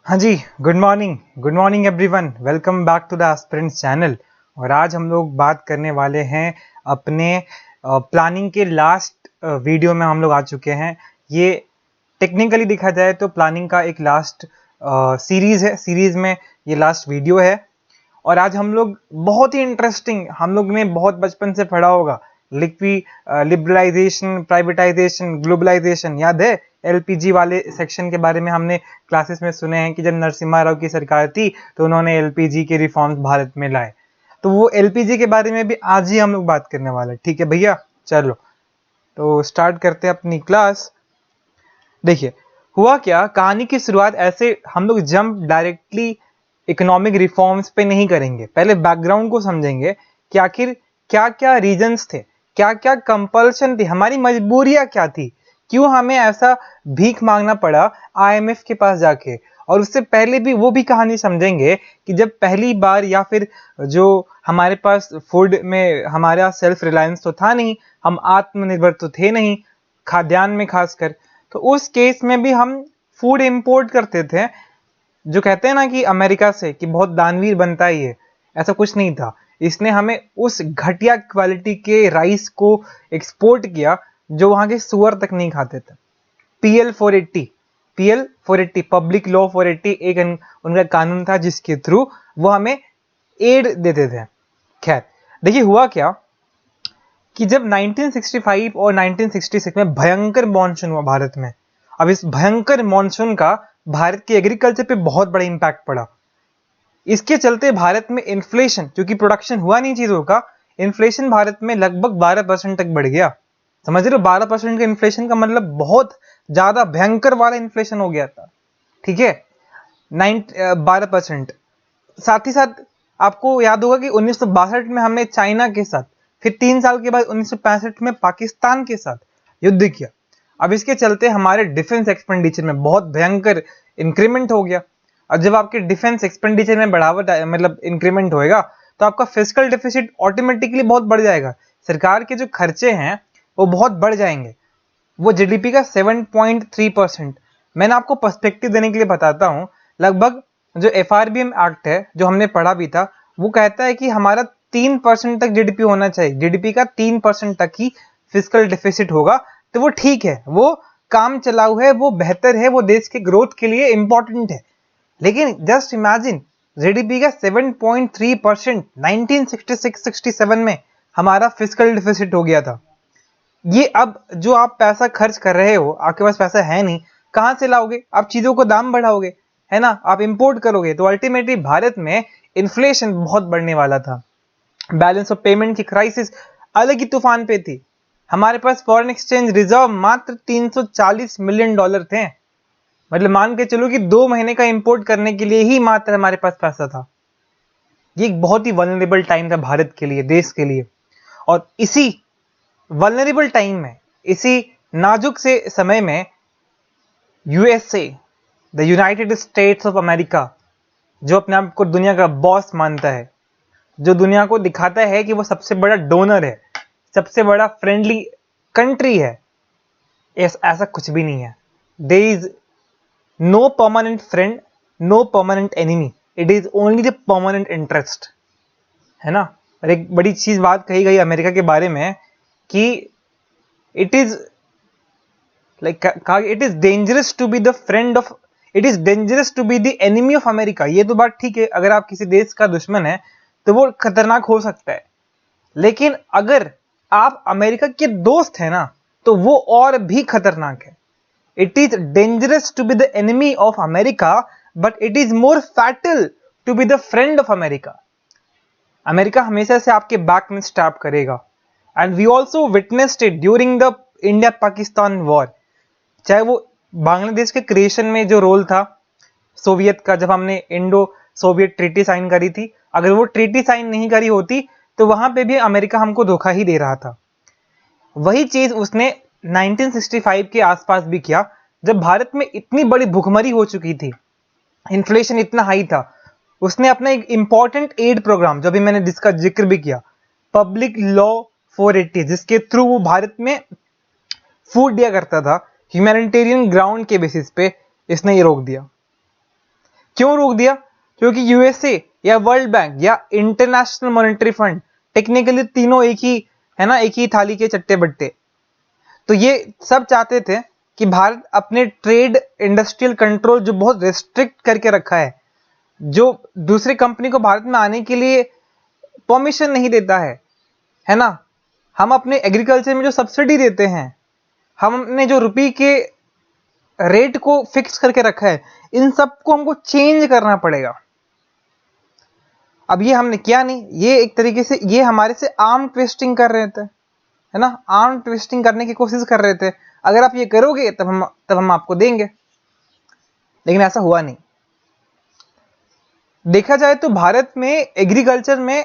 हाँ जी, good morning everyone. Welcome back to the aspirants channel. और आज हम लोग बात करने वाले हैं अपने प्लानिंग के लास्ट वीडियो में हम लोग आ चुके हैं। ये टेक्निकली देखा जाए तो प्लानिंग का एक लास्ट सीरीज़ है। सीरीज़ में ये लास्ट वीडियो है। और आज हम लोग बहुत ही इंटरेस्टिंग, हम लोग ने बहुत बचपन से पढ़ा होगा लिबरलाइजेशन, प्राइवेटाइजेशन, ग्लोबलाइजेशन, याद है? एलपीजी वाले सेक्शन के बारे में हमने क्लासेस में सुने हैं कि जब नरसिम्हा राव की सरकार थी तो उन्होंने एलपीजी के रिफॉर्म्स भारत में लाए। तो वो एलपीजी के बारे में भी आज ही हम लोग बात करने वाले हैं। ठीक है भैया, चलो तो स्टार्ट करते हैं अपनी क्लास। देखिए, हुआ क्या, कहानी की शुरुआत ऐसे हम लोग जंप डायरेक्टली इकोनॉमिक रिफॉर्म्स पे नहीं करेंगे। पहले बैकग्राउंड को समझेंगे कि आखिर क्या क्या रीजंस थे, क्या क्या कंपल्शन थी, हमारी मजबूरियां क्या थी, क्यों हमें ऐसा भीख मांगना पड़ा आईएमएफ के पास जाके। और उससे पहले भी वो भी कहानी समझेंगे कि जब पहली बार, या फिर जो हमारे पास फूड में हमारा सेल्फ रिलायंस तो था नहीं, हम आत्मनिर्भर तो थे नहीं खाद्यान्न में खासकर, तो उस केस में भी हम फूड इंपोर्ट करते थे। जो कहते हैं ना कि अमेरिका से कि बहुत दानवीर बनता है ये, ऐसा कुछ नहीं था। इसने हमें उस घटिया क्वालिटी के राइस को एक्सपोर्ट किया जो वहां के सुअर तक नहीं खाते थे। पीएल 480, पीएल 480, पब्लिक लॉ 480 एक उनका कानून था जिसके थ्रू वो हमें एड देते थे। खैर, देखिए हुआ क्या कि जब 1965 और 1966 में भयंकर मॉनसून हुआ भारत में। अब इस भयंकर मॉनसून का भारत के एग्रीकल्चर पे बहुत बड़ा इंपैक्ट पड़ा। इसके चलते भारत में इन्फ्लेशन, क्योंकि प्रोडक्शन हुआ नहीं चीजों का, इन्फ्लेशन भारत में लगभग 12% तक बढ़ गया। समझ रहे हो? 12% का इन्फ्लेशन का मतलब बहुत ज्यादा भयंकर वाला इन्फ्लेशन हो गया था। ठीक है, 12%। साथ ही साथ आपको याद होगा कि 1962 में हमने चाइना के साथ, फिर 3 साल के बाद 1965 में पाकिस्तान के साथ युद्ध किया। अब इसके चलते हमारे डिफेंस एक्सपेंडिचर में बहुत भयंकर इंक्रीमेंट हो गया। और जब आपके डिफेंस एक्सपेंडिचर में बढ़ावा मतलब इंक्रीमेंट होएगा तो आपका फिजिकल डेफिसिट ऑटोमेटिकली बहुत बढ़ जाएगा। सरकार के जो खर्चे हैं वो बहुत बढ़ जाएंगे। वो जीडीपी का 7.3%। मैंने आपको पर्सपेक्टिव देने के लिए बताता हूं। लगभग जो एफआरबीएम एक्ट है जो हमने पढ़ा भी था, वो कहता है कि हमारा 3% तक जीडीपी होना चाहिए। जीडीपी का 3% तक ही फिजिकल डेफिसिट होगा तो वो ठीक है, वो काम चलाऊ है, वो बेहतर है, वो देश के ग्रोथ के लिए इंपॉर्टेंट है। लेकिन जस्ट इमेजिन, जीडीपी का 7.3% 1966-67 में हमारा फिजिकल डेफिसिट हो गया था। ये अब जो आप पैसा खर्च कर रहे हो, आपके पास पैसा है नहीं, कहां से लाओगे? आप चीजों को दाम बढ़ाओगे, है ना? आप इंपोर्ट करोगे तो अल्टीमेटली भारत में इन्फ्लेशन बहुत बढ़ने वाला था। बैलेंस ऑफ पेमेंट की क्राइसिस अलग ही तूफान पे थी। हमारे पास फॉरेन एक्सचेंज रिजर्व मात्र 340 मिलियन डॉलर थे। मतलब मान के चलो कि 2 महीने का इंपोर्ट करने के लिए ही मात्र हमारे पास पैसा था। ये एक बहुत ही वल्नरेबल टाइम था भारत के लिए, देश के लिए। और इसी वल्नरेबल टाइम में, इसी नाजुक से समय में, USA, the United states of America, जो अपने आप को दुनिया का बॉस मानता है, जो दुनिया को दिखाता है कि वो सबसे बड़ा डोनर है, सबसे बड़ा फ्रेंडली कंट्री है, ऐसा कुछ भी नहीं है। There is no permanent friend, no permanent enemy, it is only the permanent interest, है ना? और एक बड़ी चीज बात कही गई अमेरिका के बारे में कि it is it is dangerous to be the friend of, it is dangerous to be the enemy of America. ये तो बात ठीक है, अगर आप किसी देश का दुश्मन है तो वो खतरनाक हो सकता है, लेकिन अगर आप अमेरिका के दोस्त हैं ना तो वो और भी खतरनाक है। It is dangerous to be the enemy of America, but it is more fatal to be the friend of America. America हमेशा से आपके बैक में स्टैब करेगा। And we also witnessed it during the India Pakistan war. चाहे वो बांग्लादेश के creation में जो रोल था सोवियत का, जब हमने इंडो सोवियत ट्रीटी साइन करी थी, अगर वो ट्रीटी साइन नहीं करी होती तो वहां पे भी अमेरिका हमको धोखा ही दे रहा था। वही चीज उसने 1965 के आसपास भी किया, जब भारत में इतनी बड़ी भुखमरी हो चुकी थी, इन्फ्लेशन इतना हाई था। उसने अपना एक इंपॉर्टेंट एड प्रोग्राम, जो भी मैंने जिसका जिक्र भी किया, पब्लिक लॉ 480, जिसके थ्रू वो भारत में फूड दिया करता था ह्यूमैनिटेरियन ग्राउंड के बेसिस पे, इसने ये रोक दिया। क्यों रोक दिया? क्योंकि यूएसए या वर्ल्ड बैंक या इंटरनेशनल मॉनेटरी फंड, टेक्निकली तीनों एक ही है ना, एक ही थाली के चट्टे बट्टे। तो ये सब चाहते थे कि भारत अपने ट्रेड इंडस्ट्रियल कंट्रोल जो बहुत रेस्ट्रिक्ट करके रखा है, जो दूसरी कंपनी को भारत में आने के लिए परमिशन नहीं देता है ना, हम अपने एग्रीकल्चर में जो सब्सिडी देते हैं, हमने जो रुपये के रेट को फिक्स करके रखा है, इन सबको हमको चेंज करना पड़ेगा। अब ये हमने किया नहीं, ये एक तरीके से ये हमारे से आर्म ट्विस्टिंग कर रहे थे, है ना, आर्म ट्विस्टिंग करने की कोशिश कर रहे थे। अगर आप ये करोगे तब हम आपको देंगे, लेकिन ऐसा हुआ नहीं। देखा जाए तो भारत में एग्रीकल्चर में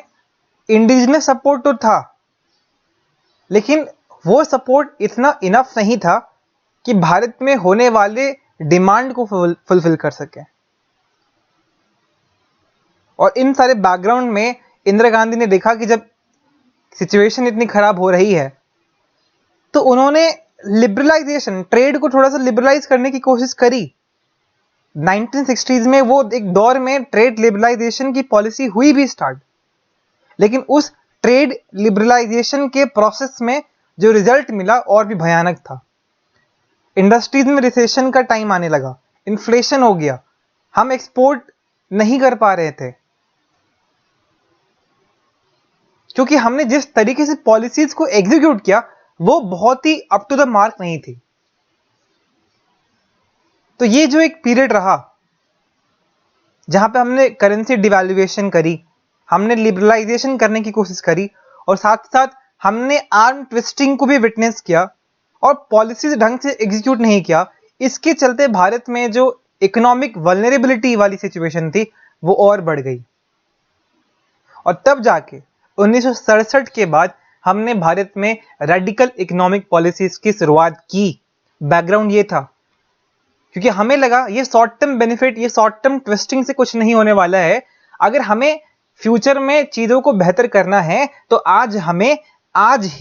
इंडिजिनस सपोर्ट तो था, लेकिन वो सपोर्ट इतना इनफ नहीं था कि भारत में होने वाले डिमांड को फुलफिल कर सके। और इन सारे बैकग्राउंड में इंदिरा गांधी ने देखा कि जब सिचुएशन इतनी खराब हो रही है, तो उन्होंने लिबरलाइजेशन, ट्रेड को थोड़ा सा लिबरलाइज करने की कोशिश करी। 1960s में वो एक दौर में ट्रेड लिबरलाइजेशन की पॉलिसी हुई भी स्टार्ट, लेकिन उस ट्रेड लिबरलाइजेशन के प्रोसेस में जो रिजल्ट मिला और भी भयानक था। इंडस्ट्रीज में रिसेशन का टाइम आने लगा, इन्फ्लेशन हो गया, हम एक्सपोर्ट नहीं कर पा रहे थे, क्योंकि हमने जिस तरीके से पॉलिसीज को एग्जीक्यूट किया वो बहुत ही अप टू द मार्क नहीं थी। तो ये जो एक पीरियड रहा जहां पे हमने करेंसी डिवैल्यूएशन करी, हमने लिबरलाइजेशन करने की कोशिश करी, और साथ साथ हमने आर्म ट्विस्टिंग को भी विटनेस किया और पॉलिसीज ढंग से एग्जीक्यूट नहीं किया, इसके चलते भारत में जो इकोनॉमिक वल्नरेबिलिटी वाली सिचुएशन थी वो और बढ़ गई। और तब जाके 1967 के बाद हमने भारत में रेडिकल इकोनॉमिक पॉलिसीज की शुरुआत की। बैकग्राउंड ये था, क्योंकि हमें लगा ये शॉर्ट टर्म बेनिफिट, ये शॉर्ट टर्म ट्विस्टिंग से कुछ नहीं होने वाला है। अगर हमें फ्यूचर में चीजों को बेहतर करना है तो आज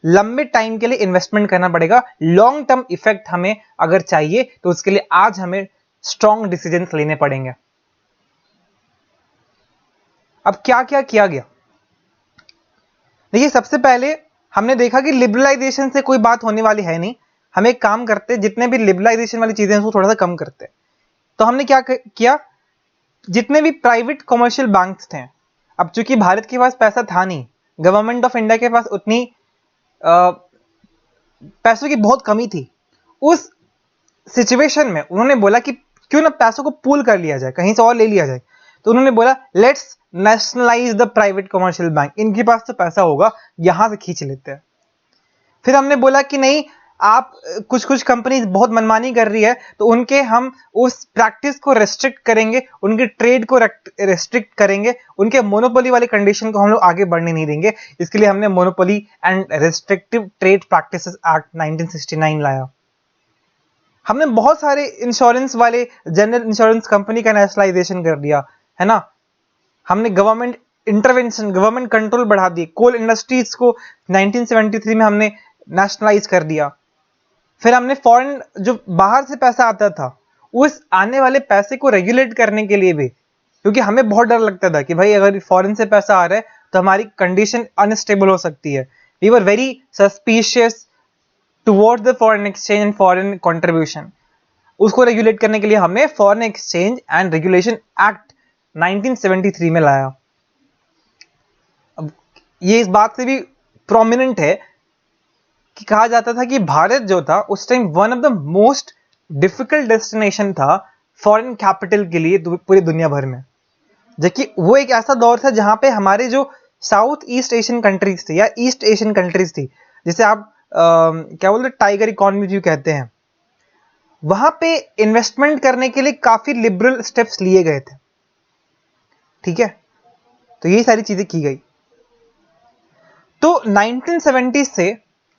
लंबे टाइम के लिए इन्वेस्टमेंट करना पड़ेगा। लॉन्ग टर्म इफेक्ट हमें अगर चाहिए तो उसके लिए आज हमें स्ट्रॉन्ग डिसीजंस लेने पड़ेंगे। अब क्या क्या किया गया? देखिए, सबसे पहले हमने देखा कि लिबरलाइजेशन से कोई बात होने वाली है नहीं, हम एक काम करते, जितने भी लिबरलाइजेशन वाली चीजें हैं उसको थोड़ा सा कम करते। तो हमने क्या किया, जितने भी प्राइवेट कमर्शियल बैंक्स थे, अब चूंकि भारत के पास पैसा था नहीं, गवर्नमेंट ऑफ इंडिया के पास उतनी पैसों की बहुत कमी थी, उस सिचुएशन में उन्होंने बोला कि क्यों ना पैसों को पूल कर लिया जाए, कहीं से और ले लिया जाए। तो उन्होंने बोला let's nationalise the private commercial bank, इनके पास तो पैसा होगा, यहां से खींच लेते हैं। फिर हमने बोला कि नहीं, आप कुछ कंपनीज बहुत मनमानी कर रही है, तो उनके हम उस प्रैक्टिस को रेस्ट्रिक्ट करेंगे, उनके ट्रेड को रेस्ट्रिक्ट करेंगे, उनके मोनोपोली वाले कंडीशन को हम लोग आगे बढ़ने नहीं देंगे। इसके लिए हमने monopoly and restrictive trade practices act 1969 लाया। हमने बहुत सारे इंश्योरेंस वाले जनरल इंश्योरेंस कंपनी का नेशनलाइजेशन कर दिया, है ना। हमने गवर्नमेंट इंटरवेंशन, गवर्नमेंट कंट्रोल बढ़ा दिए। कोल इंडस्ट्रीज को 1973 में हमने नेशनलाइज कर दिया। फिर हमने फॉरेन, जो बाहर से पैसा आता था, उस आने वाले पैसे को रेगुलेट करने के लिए भी, क्योंकि हमें बहुत डर लगता था कि भाई अगर फॉरेन से पैसा आ रहा है तो हमारी कंडीशन अनस्टेबल हो सकती है। We were very suspicious towards the foreign exchange and foreign contribution. उसको रेगुलेट करने के लिए हमने foreign exchange and regulation act 1973 में लाया। अब ये इस बात से भी प्रोमिनेंट है कि कहा जाता था कि भारत जो था उस time one of the most difficult destination था फॉरेन कैपिटल के लिए पूरी दुनिया भर में, जबकि वो एक ऐसा दौर था जहां पे हमारे जो साउथ ईस्ट एशियन कंट्रीज थी या ईस्ट एशियन कंट्रीज थी, जिसे आप क्या बोलते टाइगर इकोनॉमी जो कहते हैं, वहां पे इन्वेस्टमेंट करने के लिए काफी लिबरल स्टेप्स लिए गए थे। ठीक है, तो ये सारी चीजें की गई। तो 1970 से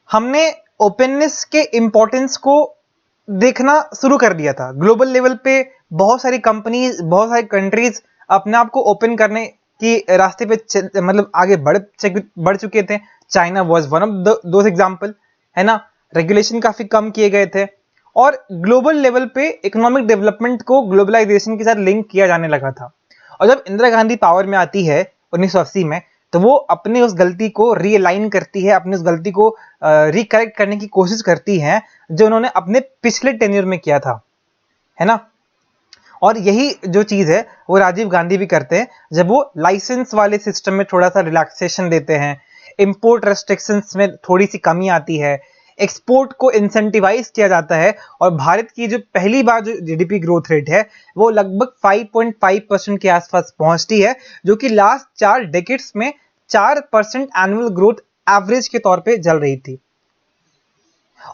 हमने ओपननेस के इंपॉर्टेंस को देखना शुरू कर दिया था। ग्लोबल लेवल पे बहुत सारी कंपनीज, बहुत सारी कंट्रीज अपने आप को ओपन करने की रास्ते पे मतलब आगे बढ़ चुके थे। China was one of those example, है ना। रेगुलेशन काफी कम किए गए थे और ग्लोबल लेवल पे इकोनॉमिक डेवलपमेंट को ग्लोबलाइजेशन के साथ लिंक किया जाने लगा था। और जब इंदिरा गांधी पावर में आती है 1980 में, तो वो अपने उस गलती को रीअलाइन करती है, अपनी उस गलती को रिकरेक्ट करने की कोशिश करती है जो उन्होंने अपने पिछले टेन्योर में किया था, है ना। और यही जो चीज है वो राजीव गांधी भी करते हैं जब वो लाइसेंस वाले सिस्टम में थोड़ा सा रिलैक्सेशन देते हैं, इंपोर्ट रेस्ट्रिक्शंस में थोड़ी सी कमी आती है, एक्सपोर्ट को इंसेंटिवाइज किया जाता है, और भारत की जो पहली बार जो जीडीपी ग्रोथ रेट है वो लगभग 5.5% के आसपास पहुंचती है, जो कि लास्ट 4 डेकेड्स में 4% एनुअल ग्रोथ एवरेज के तौर पे चल रही थी।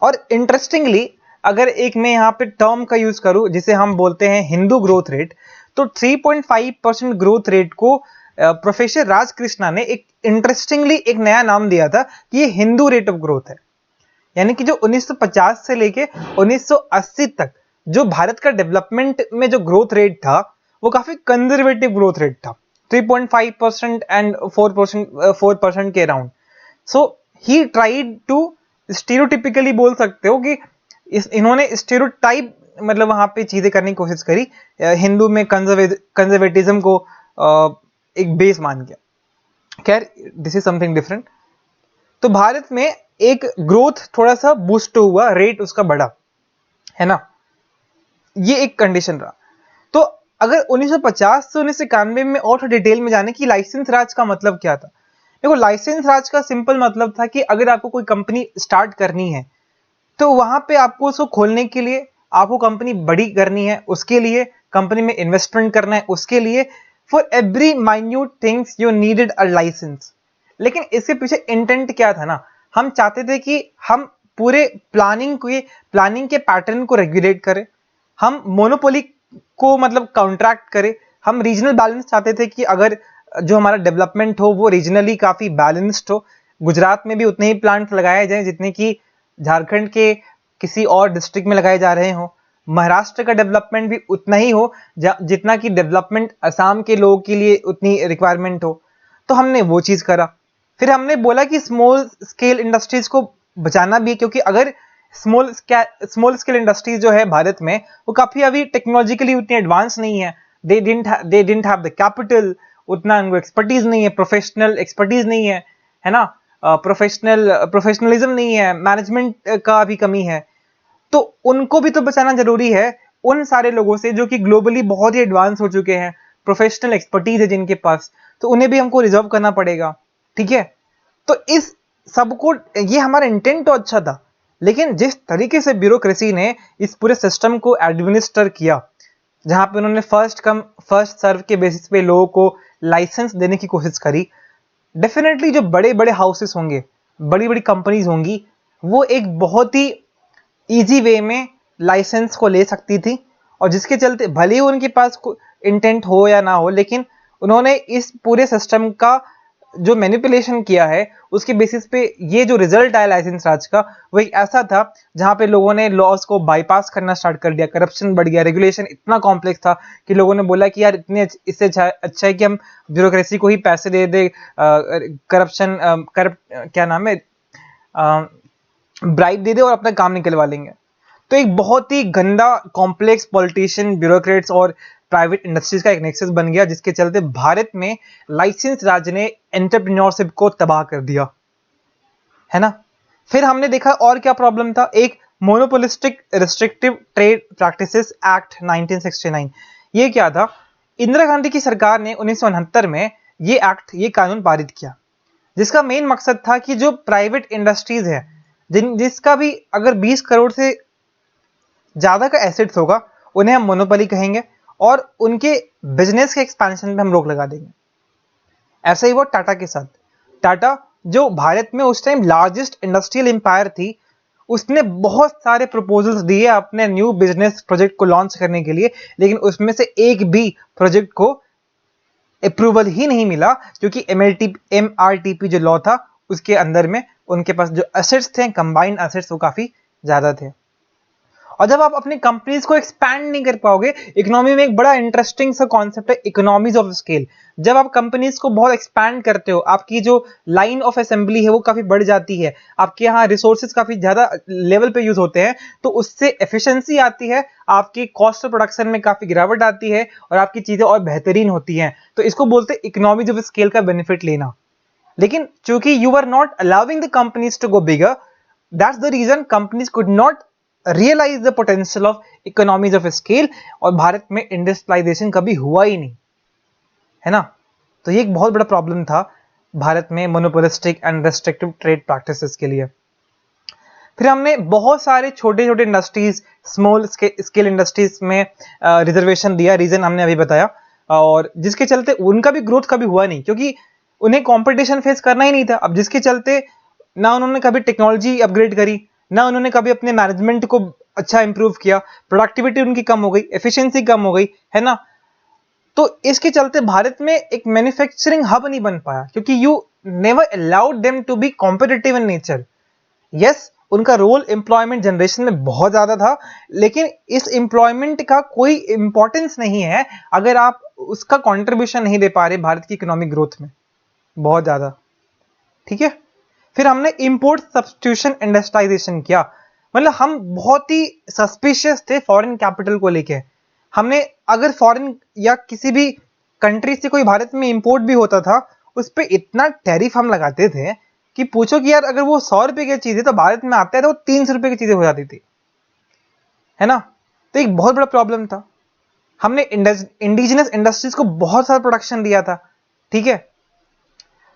और इंटरेस्टिंगली अगर एक मैं यहाँ पे टर्म का यूज करूं जिसे हम बोलते हैं हिंदू ग्रोथ रेट, तो 3.5% ग्रोथ रेट को प्रोफेसर राजकृष्णा ने एक इंटरेस्टिंगली एक नया नाम दिया था कि ये हिंदू रेट ऑफ ग्रोथ है। यानी कि जो 1950 से लेके 1980 तक जो भारत का डेवलपमेंट में जो ग्रोथ रेट था वो काफी कंजर्वेटिव ग्रोथ रेट था, 3.5% एंड 4% के around. So he tried to stereotypically बोल सकते हो कि इन्होंने स्टीरियोटाइप मतलब वहां पे चीजें करने की कोशिश करी, हिंदू में कंजर्वेटिज्म को एक बेस मान के। खैर दिस इज समथिंग डिफरेंट। तो भारत में एक ग्रोथ थोड़ा सा बूस्ट हुआ, रेट उसका बढ़ा, है ना, ये एक कंडीशन रहा। तो अगर 1950 से 1991 में और डिटेल में जाने की लाइसेंस राज का मतलब क्या था। देखो लाइसेंस राज का सिंपल मतलब था कि अगर आपको कोई कंपनी स्टार्ट करनी है तो वहां पे आपको उसको खोलने के लिए, आपको कंपनी बड़ी करनी है उसके लिए, कंपनी में इन्वेस्टमेंट करना है उसके लिए, for every minute things you needed a licence. लेकिन इसके पीछे इंटेंट क्या था ना, हम चाहते थे कि हम पूरे प्लानिंग के पैटर्न को रेगुलेट करें, हम मोनोपोली को मतलब काउंट्रैक्ट करें, हम रीजनल बैलेंस चाहते थे कि अगर जो हमारा डेवलपमेंट हो वो रीजनली काफी बैलेंस्ड हो, गुजरात में भी उतने ही प्लांट लगाए जाएं जितने की झारखंड के किसी और डिस्ट्रिक्ट में लगाए जा रहे हो, महाराष्ट्र का डेवलपमेंट भी उतना ही हो जितना कि डेवलपमेंट असम के लोगों के लिए उतनी रिक्वायरमेंट हो। तो हमने वो चीज करा। फिर हमने बोला कि स्मॉल स्केल इंडस्ट्रीज को बचाना भी है, क्योंकि अगर स्मॉल स्केल इंडस्ट्रीज जो है भारत में वो काफी अभी टेक्नोलॉजिकली उतनी एडवांस नहीं है, they didn't have the capital, उतना उनको एक्सपर्टीज नहीं है, प्रोफेशनल एक्सपर्टीज नहीं है ना, प्रोफेशनलिज्म नहीं है, मैनेजमेंट का भी कमी है। तो उनको भी तो बचाना जरूरी है, उन सारे लोगों से जो कि ग्लोबली बहुत ही एडवांस हो चुके हैं, प्रोफेशनल एक्सपर्टीज है जिनके पास, तो उन्हें भी हमको रिजर्व करना पड़ेगा। ठीक है, तो इस सबको, ये हमारा इंटेंट तो अच्छा था, लेकिन जिस तरीके से ब्यूरोक्रेसी ने इस पूरे सिस्टम को एडमिनिस्टर किया, जहां पे उन्होंने फर्स्ट कम फर्स्ट सर्व के बेसिस पे लोगों को लाइसेंस देने की कोशिश करी, डेफिनेटली जो बड़े बड़े हाउसेस होंगे, बड़ी बड़ी कंपनीज होंगी, वो एक बहुत ही इजी वे में लाइसेंस को ले सकती थी, और जिसके चलते भले ही उनके पास इंटेंट हो या ना हो, लेकिन उन्होंने इस पूरे सिस्टम का जो मैनिपुलेशन किया है उसके बेसिस पे ये जो रिजल्ट आया लाइसेंस राज का, वो एक ऐसा था जहां पे लोगों ने लॉज को बाईपास करना स्टार्ट कर दिया, करप्शन बढ़ गया, रेगुलेशन इतना कॉम्प्लेक्स था कि लोगों ने बोला कि यार इतने इससे अच्छा है कि हम ब्यूरोक्रेसी को ही पैसे दे दे, करप्शन क्या नाम है, ब्राइब दे दे और अपना काम निकलवा लेंगे। तो एक बहुत ही गंदा कॉम्प्लेक्स पॉलिटिशियन, ब्यूरोक्रेट्स और प्राइवेट इंडस्ट्रीज का एक नेक्सस बन गया, जिसके चलते भारत में लाइसेंस राज ने एंटरप्रेन्योरशिप को तबाह कर दिया, है ना। फिर हमने देखा और क्या प्रॉब्लम था, एक monopolistic restrictive trade practices act 1969। ये क्या था, इंदिरा गांधी की सरकार ने 1969 में ये कानून पारित किया, जिसका मेन मकसद था कि जो प्राइवेट इंडस्ट्रीज है, जिसका भी अगर 20 करोड़ से ज्यादा का एसेट्स होगा, उन्हें हम मोनोपोली कहेंगे और उनके बिजनेस के एक्सपेंशन पे हम रोक लगा देंगे। ऐसा ही हुआ टाटा के साथ। टाटा जो भारत में उस टाइम लार्जेस्ट इंडस्ट्रियल एम्पायर थी, उसने बहुत सारे प्रपोजल्स दिए अपने न्यू बिजनेस प्रोजेक्ट को लॉन्च करने के लिए, लेकिन उसमें से एक भी प्रोजेक्ट को अप्रूवल ही नहीं मिला, क्योंकि MRTP जो लॉ था उसके अंदर में उनके पास जो एसेट्स थे, कंबाइंड एसेट्स, वो काफी ज्यादा थे। और जब आप अपनी कंपनीज को एक्सपैंड नहीं कर पाओगे, इकोनॉमी में एक बड़ा इंटरेस्टिंग सा कॉन्सेप्ट है इकोनॉमीज ऑफ स्केल। जब आप कंपनीज को बहुत एक्सपैंड करते हो, आपकी जो लाइन ऑफ असेंबली है वो काफी बढ़ जाती है, आपके यहाँ रिसोर्सेज काफी ज्यादा लेवल पे यूज होते हैं, तो उससे एफिशिएंसी आती है, आपकी कॉस्ट ऑफ प्रोडक्शन में काफी गिरावट आती है और आपकी चीजें और बेहतरीन होती हैं। तो इसको बोलते हैं इकोनॉमीज ऑफ स्केल का बेनिफिट लेना। लेकिन चूंकि you are not allowing the companies to go bigger, that's the reason companies could not realise the potential of economies of scale, और भारत में इंडस्ट्रियलाइजेशन कभी हुआ ही नहीं, है ना। तो ये एक बहुत बड़ा प्रॉब्लम था भारत में monopolistic and restrictive trade practices के लिए। फिर हमने बहुत सारे छोटे छोटे इंडस्ट्रीज, स्मॉल स्केल इंडस्ट्रीज में रिजर्वेशन दिया, रीजन हमने अभी बताया, और जिसके चलते उनका भी ग्रोथ कभी हुआ नहीं, क्योंकि उन्हें कंपटीशन फेस करना ही नहीं था। अब जिसके चलते ना उन्होंने कभी टेक्नोलॉजी अपग्रेड करी, ना उन्होंने कभी अपने मैनेजमेंट को अच्छा इंप्रूव किया, प्रोडक्टिविटी उनकी कम हो गई, एफिशिएंसी कम हो गई, है ना। तो इसके चलते भारत में एक मैन्युफैक्चरिंग हब नहीं बन पाया, क्योंकि you never allowed them to be competitive in nature. Yes, उनका रोल एम्प्लॉयमेंट जनरेशन में बहुत ज्यादा था, लेकिन इस एम्प्लॉयमेंट का कोई इंपॉर्टेंस नहीं है अगर आप उसका कंट्रीब्यूशन नहीं दे पा रहे भारत की इकोनॉमिक ग्रोथ में बहुत ज्यादा, ठीक है। फिर हमने इंपोर्ट सब्स्टिट्यूशन इंडस्ट्रियलाइजेशन किया, मतलब हम बहुत ही सस्पिशियस थे फॉरेन कैपिटल को लेके। हमने अगर फॉरेन या किसी भी कंट्री से कोई भारत में इंपोर्ट भी होता था, उस पर इतना टैरिफ हम लगाते थे कि पूछो कि यार अगर वो 100 रुपए की चीज है तो भारत में आते हैं तो वो 300 रुपए की चीजें हो जाती थी, है ना। तो एक बहुत बड़ा प्रॉब्लम था। हमने इंडिजिनस इंडस्ट्रीज को बहुत सारा प्रोडक्शन दिया था, ठीक है।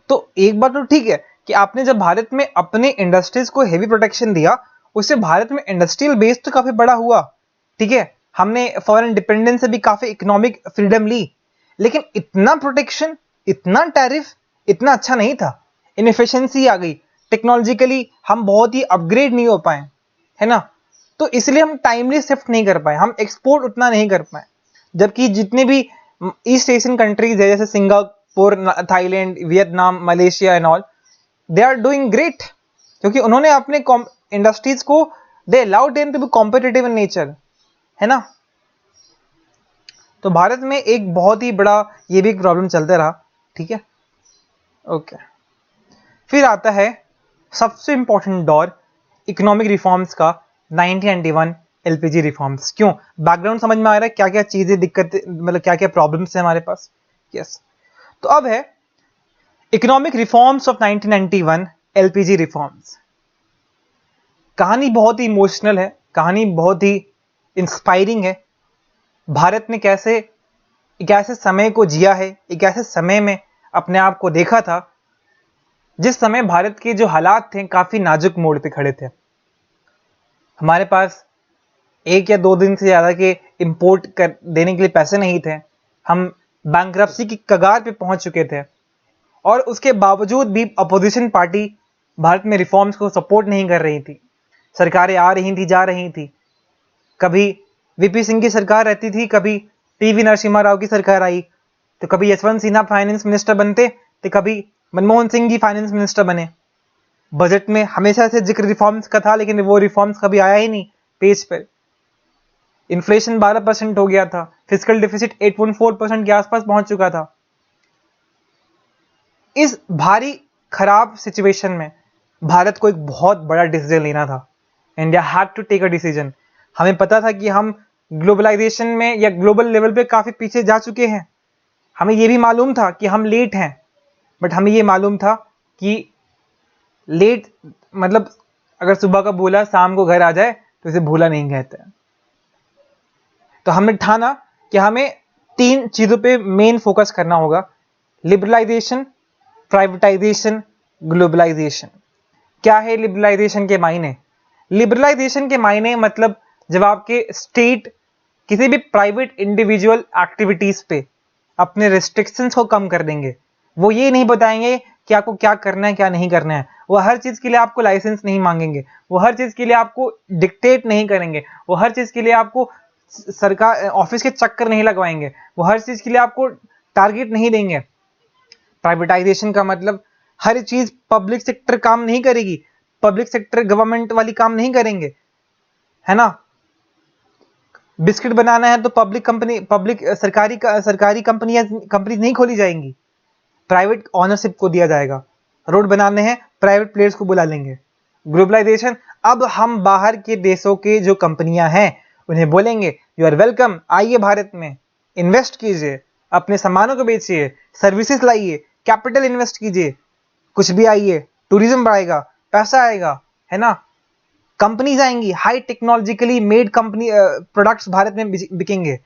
तो एक बात तो ठीक है कि आपने जब भारत में अपने इंडस्ट्रीज को हेवी प्रोटेक्शन दिया, उससे भारत में इंडस्ट्रियल बेस तो काफी बड़ा हुआ, ठीक है। हमने फॉरेन डिपेंडेंस से भी काफी इकोनॉमिक फ्रीडम ली, लेकिन इतना प्रोटेक्शन, इतना टैरिफ, इतना अच्छा नहीं था। इनएफिशिएंसी आ गई, टेक्नोलॉजिकली हम बहुत ही अपग्रेड नहीं हो पाए, है ना। तो इसलिए हम टाइमली शिफ्ट नहीं कर पाए, हम एक्सपोर्ट उतना नहीं कर पाए। जबकि जितने भी ईस्ट एशियन कंट्रीज है, जैसे Singapore, Thailand, Vietnam, Malaysia and all, they are doing great, क्योंकि उन्होंने अपने इंडस्ट्रीज को they allowed them to be competitive in nature, है ना। तो भारत में एक बहुत ही बड़ा ये भी एक प्रॉब्लम चलता रहा, ठीक है। ओके, फिर आता है सबसे इंपॉर्टेंट दौर इकोनॉमिक रिफॉर्म्स का, 1991 एलपीजी रिफॉर्म्स। क्यों, बैकग्राउंड समझ में आ रहा है, क्या क्या चीजें दिक्कत, मतलब क्या क्या प्रॉब्लम्स है हमारे पास। यस, तो अब है economic reforms of 1991 LPG reforms. कहानी बहुत ही इमोशनल है, कहानी बहुत ही इंस्पायरिंग है। भारत ने कैसे एक ऐसे समय को जिया है, एक ऐसे समय में अपने आप को देखा था जिस समय भारत के जो हालात थे काफी नाजुक मोड़ पे खड़े थे। हमारे पास 1 या 2 दिन से ज्यादा के इंपोर्ट कर देने के लिए पैसे नहीं थे, हम बैंकरप्सी की कगार पे पहुंच चुके थे, और उसके बावजूद भी अपोजिशन पार्टी भारत में रिफॉर्म्स को सपोर्ट नहीं कर रही थी। सरकारें आ रही थी, जा रही थी, कभी वीपी सिंह की सरकार रहती थी, कभी टीवी नरसिम्हा राव की सरकार आई, तो कभी यशवंत सिन्हा फाइनेंस मिनिस्टर बनते, तो कभी मनमोहन सिंह जी फाइनेंस मिनिस्टर बने। बजट में हमेशा से जिक्र रिफॉर्म्स का था, लेकिन वो रिफॉर्म्स कभी आया ही नहीं पेज पर। इन्फ्लेशन 12% हो गया था, फिजिकल डिफिसिट 8.4% के आसपास पहुंच चुका था। इस भारी खराब सिचुएशन में भारत को एक बहुत बड़ा डिसीजन लेना था। India had to take a decision. हमें पता था कि हम ग्लोबलाइजेशन में या ग्लोबल लेवल पे काफी पीछे जा चुके हैं। हमें यह भी मालूम था कि हम लेट हैं, बट हमें यह मालूम था कि लेट मतलब अगर सुबह का बोला शाम को घर आ जाए तो इसे भूला नहीं कहते। तो हमने ठाना कि हमें 3 चीजों पे मेन फोकस करना होगा: लिबरलाइजेशन, प्राइवेटाइजेशन, ग्लोबलाइजेशन। क्या है लिबरलाइजेशन के मायने? लिबरलाइजेशन के मायने मतलब जब आपके स्टेट किसी भी प्राइवेट इंडिविजुअल एक्टिविटीज पे अपने रेस्ट्रिक्शंस को कम कर देंगे। वो ये नहीं बताएंगे कि आपको क्या करना है क्या नहीं करना है, वो हर चीज के लिए आपको लाइसेंस नहीं मांगेंगे, वो हर चीज के लिए आपको डिक्टेट नहीं करेंगे, वो हर चीज के लिए आपको सरकार ऑफिस के चक्कर नहीं लगवाएंगे, वो हर चीज के लिए आपको टारगेट नहीं देंगे। प्राइवेटाइजेशन का मतलब हर चीज पब्लिक सेक्टर काम नहीं करेगी, पब्लिक सेक्टर गवर्नमेंट वाली काम नहीं करेंगे, है ना। बिस्किट बनाना है तो सरकारी कंपनी नहीं खोली जाएंगी, प्राइवेट ऑनरशिप को दिया जाएगा। रोड बनाने हैं, प्राइवेट प्लेयर्स को बुला लेंगे। ग्लोबलाइजेशन, अब हम बाहर के देशों के जो कंपनियां हैं उन्हें बोलेंगे यू आर वेलकम, आइए भारत में इन्वेस्ट कीजिए, अपने सामानों को बेचिए, सर्विसेज लाइए, कैपिटल इन्वेस्ट कीजिए, कुछ भी आइए, टूरिज्म बढ़ाएगा, पैसा आएगा, है ना। कंपनीज आएंगी, high technologically made company products Bharat में बिकेंगे,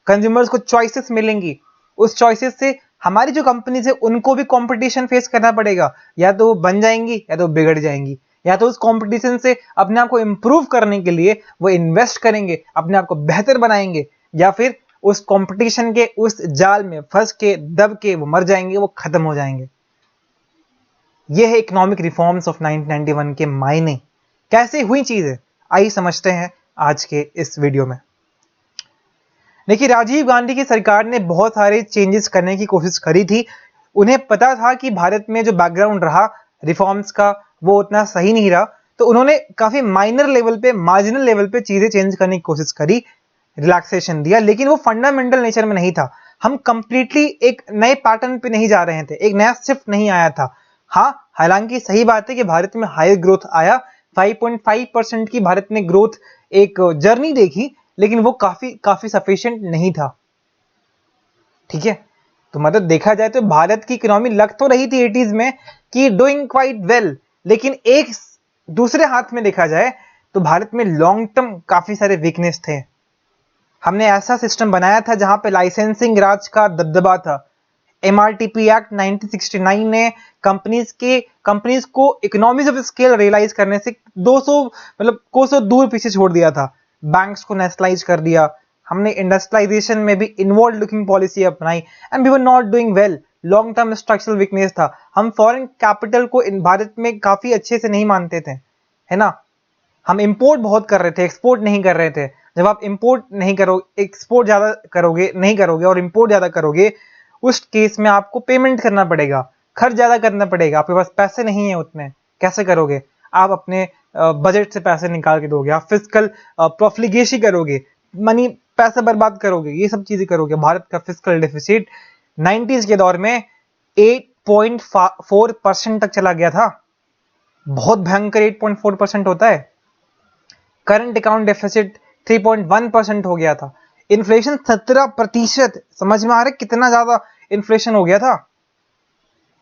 कंज्यूमर्स को चॉइसेस मिलेंगी। उस चॉइसेस से हमारी जो कंपनीज है उनको भी कंपटीशन फेस करना पड़ेगा, या तो वो बन जाएंगी या तो बिगड़ जाएंगी, या तो उस कंपटीशन से अपने आप को इंप्रूव करने के लिए वो इन्वेस्ट करेंगे, अपने आप को बेहतर बनाएंगे, या फिर उस कंपटीशन के उस जाल में फंस के दब के वो मर जाएंगे, वो खत्म हो जाएंगे। ये है इकोनॉमिक रिफॉर्म्स ऑफ 1991 के मायने। कैसे हुई चीजें, आइए समझते हैं आज के इस वीडियो में। देखिए, राजीव गांधी की सरकार ने बहुत सारे चेंजेस करने की कोशिश करी थी। उन्हें पता था कि भारत में जो बैकग्राउंड रहा रिफॉर्म्स का वो उतना सही नहीं रहा, तो उन्होंने काफी माइनर लेवल पे, मार्जिनल लेवल पे चीजें चेंज करने की कोशिश करी, रिलैक्सेशन दिया, लेकिन वो फंडामेंटल नेचर में नहीं था। हम कंप्लीटली एक नए पैटर्न पे नहीं जा रहे थे, एक नया शिफ्ट नहीं आया था। हाँ, हालांकि सही बात है कि भारत में हायर ग्रोथ आया, 5.5% की भारत ने ग्रोथ एक जर्नी देखी, लेकिन वो काफी सफिशिएंट नहीं था। ठीक है, तो मतलब देखा जाए तो भारत की इकोनॉमी लग तो रही थी 80s में कि डूइंग क्वाइट वेल, लेकिन एक दूसरे हाथ में देखा जाए तो भारत में लॉन्ग टर्म काफी सारे वीकनेस थे। हमने ऐसा सिस्टम बनाया था जहां पे लाइसेंसिंग राज का दबदबा था। MRTP एक्ट 1969 ने कंपनीज को इकोनॉमीज ऑफ स्केल रियलाइज करने से 200 मतलब कोसों दूर पीछे छोड़ दिया था। बैंक्स को नेशनलाइज कर दिया, हमने इंडस्ट्रियलाइजेशन में भी इन्वॉल्व लुकिंग पॉलिसी अपनाई, and we were not doing well. Long term structural weakness था, हम फॉरेन कैपिटल को भारत में काफी अच्छे से नहीं मानते थे, है ना। हम इंपोर्ट बहुत कर रहे थे, एक्सपोर्ट नहीं कर रहे थे। जब आप इंपोर्ट नहीं करोगे, एक्सपोर्ट ज्यादा करोगे नहीं करोगे और इंपोर्ट ज्यादा करोगे, उस केस में आपको पेमेंट करना पड़ेगा, खर्च ज्यादा करना पड़ेगा, आपके पास पैसे नहीं है उतने, कैसे करोगे। आप अपने बजट से पैसे निकाल के दोगे, आप फिस्कल प्रोफ्लिगेशी करोगे, मनी पैसा बर्बाद करोगे, ये सब चीजें करोगे। भारत का फिस्कल डेफिसिट 90s के दौर में 8.4% तक चला गया था, बहुत भयंकर 8.4% होता है। करंट अकाउंट डेफिसिट 3.1% हो गया था। इन्फ्लेशन 17%, समझ में आ रहा है कितना ज्यादा इन्फ्लेशन हो गया था।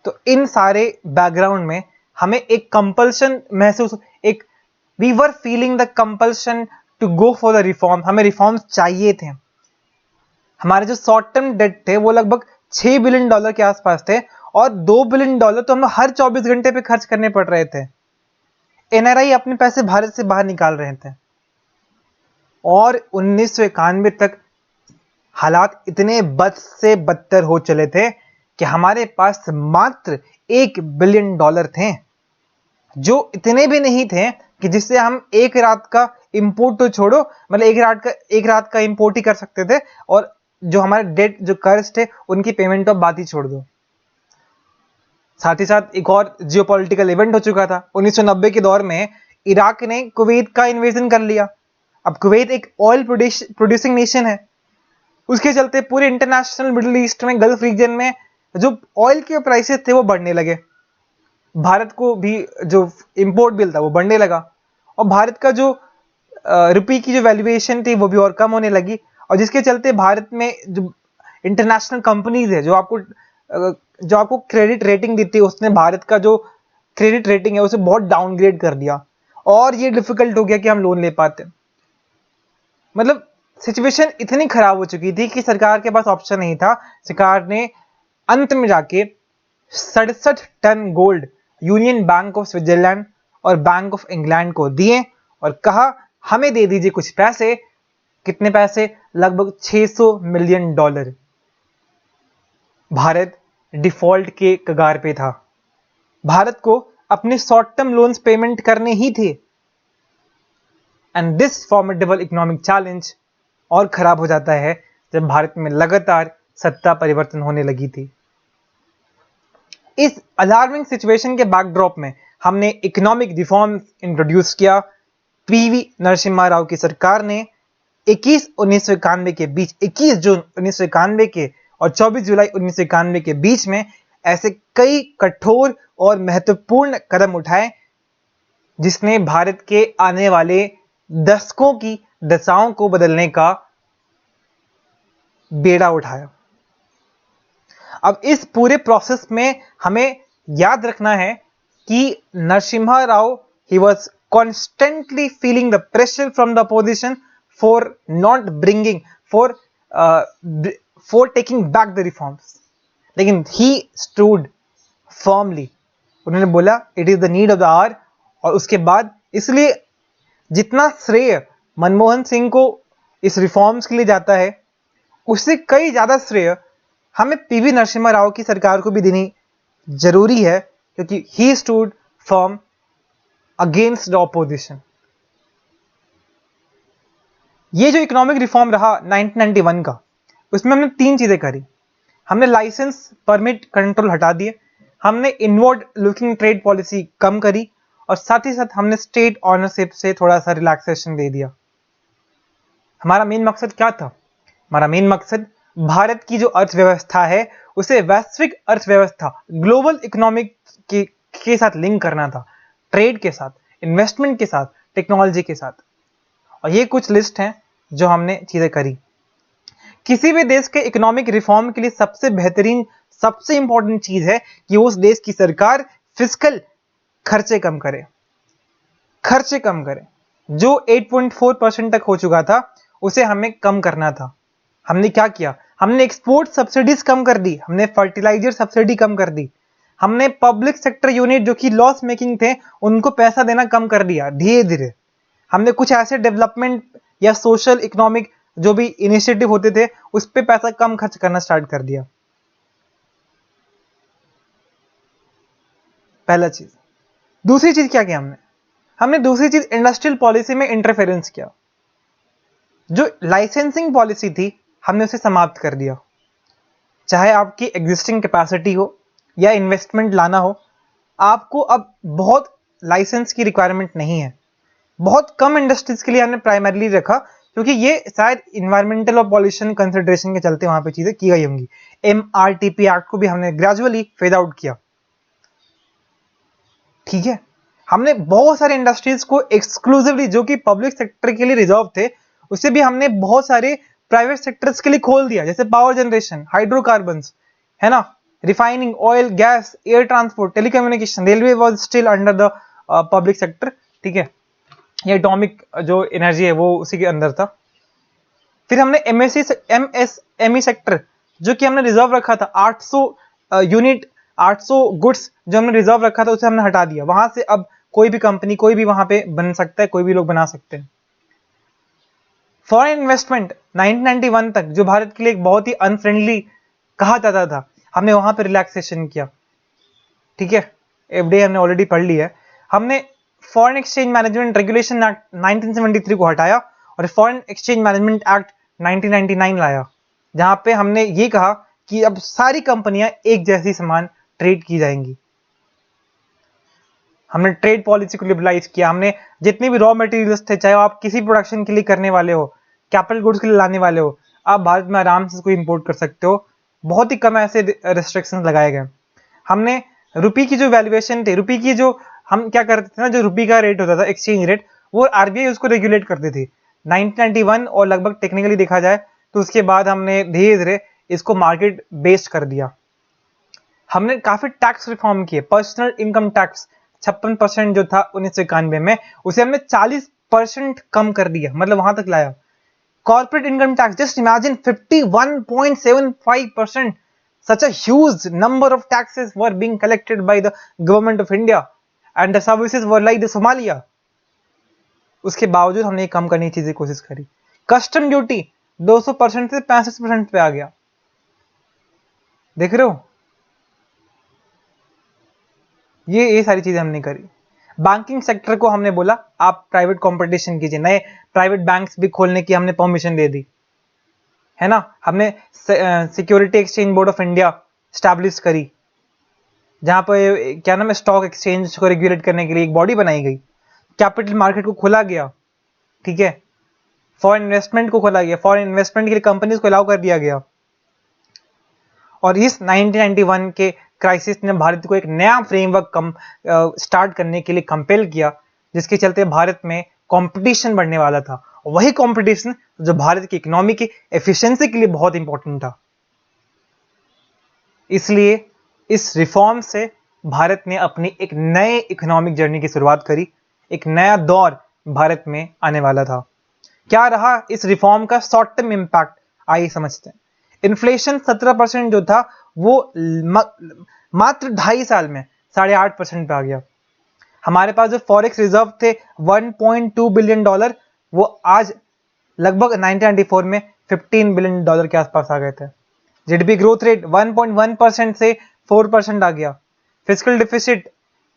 तो इन सारे बैकग्राउंड में हमें एक कंपल्शन महसूस, एक we were feeling the compulsion to go for the reform, हमें रिफॉर्म्स चाहिए थे। हमारे जो शॉर्ट टर्म डेट थे वो लगभग $6 बिलियन के आसपास थे, और $2 बिलियन तो हम हर 24 घंटे पे खर्च करने पड़ रहे थे। NRI अपने पैसे भारत से बाहर निकाल रहे थे, और 1991 तक हालात इतने बद से बदतर हो चले थे कि हमारे पास मात्र $1 बिलियन थे, जो इतने भी नहीं थे कि जिससे हम एक रात का इंपोर्ट तो छोड़ो, मतलब एक रात का इंपोर्ट ही कर सकते थे, और जो हमारे डेट जो कर्ज थे उनकी पेमेंट तो बात ही छोड़ दो। साथ ही साथ एक और जियोपॉलिटिकल इवेंट हो चुका था 1990 के दौर में, इराक ने कुवैत का इन्वेजन कर लिया। अब कुवैत एक ऑयल प्रोड्यूसिंग नेशन है, उसके चलते पूरे इंटरनेशनल मिडिल ईस्ट में, गल्फ रीजन में जो ऑयल के प्राइसेस थे वो बढ़ने लगे। भारत को भी जो इंपोर्ट बिल था वो बढ़ने लगा, और भारत का जो रुपये की जो वैल्यूएशन थी वो भी और कम होने लगी, और जिसके चलते भारत में जो इंटरनेशनल कंपनीज है जो आपको क्रेडिट रेटिंग देती है, उसने भारत का जो क्रेडिट रेटिंग है उसे बहुत डाउनग्रेड कर दिया, और ये डिफिकल्ट हो गया कि हम लोन ले पाते। मतलब सिचुएशन इतनी खराब हो चुकी थी कि सरकार के पास ऑप्शन नहीं था। सरकार ने अंत में जाके 67 ton gold Union Bank of Switzerland और बैंक ऑफ इंग्लैंड को दिए, और कहा हमें दे दीजिए कुछ पैसे। कितने पैसे? लगभग $600 मिलियन। भारत डिफॉल्ट के कगार पे था, भारत को अपने शॉर्ट टर्म लोन्स पेमेंट करने ही थे, and this formidable economic challenge और खराब हो जाता है जब भारत में लगातार सत्ता परिवर्तन होने लगी थी। इस अलार्मिंग सिचुएशन के बैकड्रॉप में हमने इकोनॉमिक रिफॉर्म्स इंट्रोड्यूस किया। PV नरसिम्हा राव की सरकार ने 1991 के बीच, 21 जून 1991 के और 24 जुलाई 1991 के बीच में ऐसे कई कठोर और महत्वपूर्ण कदम उठाए जिसने भारत के आने वाले दशकों की दशाओं को बदलने का बेड़ा उठाया। अब इस पूरे प्रोसेस में हमें याद रखना है कि Narasimha Rao he was constantly feeling the pressure from the opposition for not bringing for taking back the reforms, लेकिन ही स्टूड फर्मली। उन्होंने बोला it is the need of the hour. और उसके बाद इसलिए जितना श्रेय मनमोहन सिंह को इस रिफॉर्म्स के लिए जाता है, उससे कई ज्यादा श्रेय हमें पीवी नरसिम्हा राव की सरकार को भी देनी जरूरी है, क्योंकि he stood firm against the opposition. ये जो इकोनॉमिक रिफॉर्म रहा 1991 का, उसमें हमने 3 चीजें करी। हमने लाइसेंस परमिट कंट्रोल हटा दिए, हमने इनवर्ड लुकिंग ट्रेड पॉलिसी कम करी, और साथ ही साथ हमने स्टेट ऑनरशिप से थोड़ा सा रिलैक्सेशन दे दिया। हमारा मेन मकसद क्या था? हमारा मेन मकसद भारत की जो अर्थव्यवस्था है उसे वैश्विक अर्थव्यवस्था, ग्लोबल इकोनॉमिक के साथ लिंक करना था, ट्रेड के साथ, इन्वेस्टमेंट के साथ, टेक्नोलॉजी के साथ। और ये कुछ लिस्ट हैं जो हमने चीजें करी। किसी भी देश के इकोनॉमिक रिफॉर्म के लिए सबसे बेहतरीन, सबसे इंपॉर्टेंट चीज है कि उस देश की सरकार फिस्कल खर्चे कम करे, खर्चे कम करे। जो 8.4% तक हो चुका था उसे हमें कम करना था। हमने क्या किया? हमने एक्सपोर्ट सब्सिडीज कम कर दी, हमने फर्टिलाइजर सब्सिडी कम कर दी, हमने पब्लिक सेक्टर यूनिट जो कि लॉस मेकिंग थे उनको पैसा देना कम कर दिया धीरे धीरे। हमने कुछ ऐसे डेवलपमेंट या सोशल इकोनॉमिक जो भी इनिशिएटिव होते थे उस पर पैसा कम खर्च करना स्टार्ट कर दिया। पहला चीज। दूसरी चीज क्या किया हमने? हमने दूसरी चीज इंडस्ट्रियल पॉलिसी में इंटरफेरेंस किया। जो लाइसेंसिंग पॉलिसी थी हमने उसे समाप्त कर दिया। चाहे आपकी एग्जिस्टिंग कैपेसिटी हो या इन्वेस्टमेंट लाना हो, आपको अब बहुत लाइसेंस की रिक्वायरमेंट नहीं है। बहुत कम इंडस्ट्रीज के लिए हमने प्राइमरीली रखा, क्योंकि ये शायद इन्वायरमेंटल और पॉल्यूशन कंसिडरेशन के चलते वहां पे चीजें की गई होंगी। MRTP एक्ट को भी हमने ग्रेजुअली फेड आउट किया। ठीक है, हमने बहुत सारे इंडस्ट्रीज को एक्सक्लूसिवली जो कि पब्लिक सेक्टर के लिए रिजर्व थे उसे भी हमने बहुत सारे प्राइवेट सेक्टर्स के लिए खोल दिया, जैसे पावर जनरेशन, हाइड्रोकार्बन्स, है ना, refining, oil, gas, air transport, telecommunication, railway was still under the public sector. ठीक है, ये एटॉमिक जो एनर्जी है वो उसी के अंदर था। फिर हमने MSME सेक्टर जो कि हमने रिजर्व रखा था 800 यूनिट, 800 गुड्स जो हमने रिजर्व रखा था उसे हमने हटा दिया। वहां से अब कोई भी कंपनी, कोई भी वहां पे बन सकता है, कोई भी लोग बना सकते हैं। फॉरेन इन्वेस्टमेंट 1991 तक जो भारत के लिए एक बहुत ही अनफ्रेंडली कहा जाता था, हमने वहां पे रिलैक्सेशन किया। ठीक है, एफडीआई हमने ऑलरेडी पढ़ ली है। हमने foreign exchange management regulation act 1973 को हटाया और फॉरेन एक्सचेंज मैनेजमेंट एक्ट 1999 लाया, जहां पे हमने ये कहा कि अब सारी कंपनियां एक जैसी समान ट्रेड की जाएंगी। हमने ट्रेड पॉलिसी को लिबरलाइज किया। हमने जितने भी रॉ मटेरियल्स थे, चाहे आप किसी प्रोडक्शन के लिए करने वाले हो, कैपिटल गुड्स के लिए लाने वाले हो, आप भारत में आराम से इसको इंपोर्ट कर सकते हो। बहुत ही कम ऐसे रेस्ट्रिक्शंस लगाए गए। हमने रुपी की जो वैल्यूएशन थी, रुपी की जो हम क्या करते थे ना, जो रुपी का रेट होता था, एक्सचेंज रेट, वो आरबीआई उसको रेगुलेट करती थी 1991, और लगभग टेक्निकली देखा जाए तो उसके बाद हमने धीरे धीरे इसको मार्केट बेस्ड कर दिया। हमने काफी टैक्स रिफॉर्म किए। पर्सनल इनकम टैक्स 56% जो था 1991 में, उसे हमने 40% कम कर दिया, मतलब वहां तक लाया। Corporate income tax, just imagine 51.75%, such a huge number of taxes were being collected by the government of India and the services were like the Somalia. उसके बावजूद हमने कम करने की चीजें कोशिश करी। कस्टम ड्यूटी 200% से 65% पे आ गया, देख रहे हो? ये सारी चीजें हमने करी। बैंकिंग सेक्टर को हमने बोला आप प्राइवेट कंपटीशन कीजिए, नए प्राइवेट बैंक्स भी खोलने की हमने परमिशन दे दी, है ना। हमने security exchange board of India establish करी, जहां पर क्या नाम है, स्टॉक एक्सचेंज को रेगुलेट करने के लिए एक बॉडी बनाई गई। कैपिटल मार्केट को खोला गया, ठीक है। फॉरेन इन्वेस्टमेंट को खोला गया, फॉरेन इन्वेस्टमेंट के लिए कंपनीज को अलाउ कर दिया गया। और इस 1991 के क्राइसिस ने भारत को एक नया फ्रेमवर्क स्टार्ट करने के लिए कंपेल किया, जिसके चलते भारत में कंपटीशन बढ़ने वाला था। वही कंपटीशन जो भारत की इकोनॉमी की एफिशिएंसी के लिए बहुत इंपॉर्टेंट था। इसलिए इस रिफॉर्म से भारत ने अपनी एक नए इकोनॉमिक जर्नी की शुरुआत करी, एक नया दौर भारत में आने वाला था। क्या रहा इस रिफॉर्म का शॉर्ट टर्म इंपैक्ट, आइए समझते हैं। इन्फ्लेशन 17% जो था वो मात्र 2.5 साल में 8.5% पे आ गया। हमारे पास जो फॉरेक्स रिजर्व थे 1.2 बिलियन डॉलर, वो आज लगभग 1994 में 15 बिलियन डॉलर के आसपास आ गए थे। जीडीपी ग्रोथ रेट 1.1% से 4% आ गया। फिस्कल डिफिसिट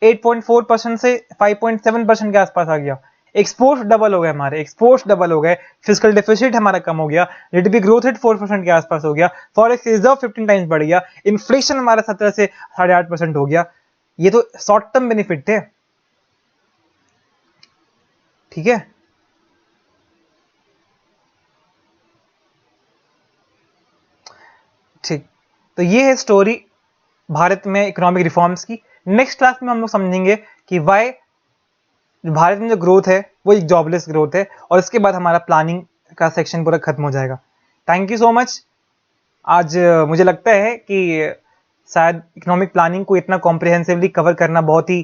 8.4% से 5.7% के आसपास आ गया। एक्सपोर्ट्स डबल हो गए, हमारे एक्सपोर्ट्स डबल हो गए, फिस्कल डिफिसिट हमारा कम हो गया, जीडीपी ग्रोथ रेट 4% के आसपास हो गया, फॉरेक्स रिजर्व 15 टाइम्स बढ़ गया, इन्फ्लेशन हमारा 17 से 8.5% हो गया। ये तो शॉर्ट टर्म बेनिफिट थे, ठीक है। ठीक, तो ये है स्टोरी भारत में इकोनॉमिक रिफॉर्म्स की। नेक्स्ट क्लास में हम लोग समझेंगे कि वाई भारत में जो ग्रोथ है वो एक जॉबलेस ग्रोथ है, और इसके बाद हमारा प्लानिंग का सेक्शन पूरा खत्म हो जाएगा। Thank you so much. आज मुझे लगता है कि शायद इकोनॉमिक प्लानिंग को इतना कॉम्प्रिहेंसिवली कवर करना बहुत ही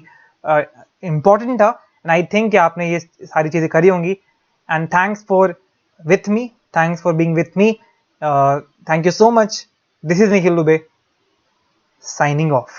इम्पॉर्टेंट था, एंड आई थिंक कि आपने ये सारी चीज़ें करी होंगी। And thanks for with me, thanks for being with me, thank you so much. This is Nikhil Dubey, signing off.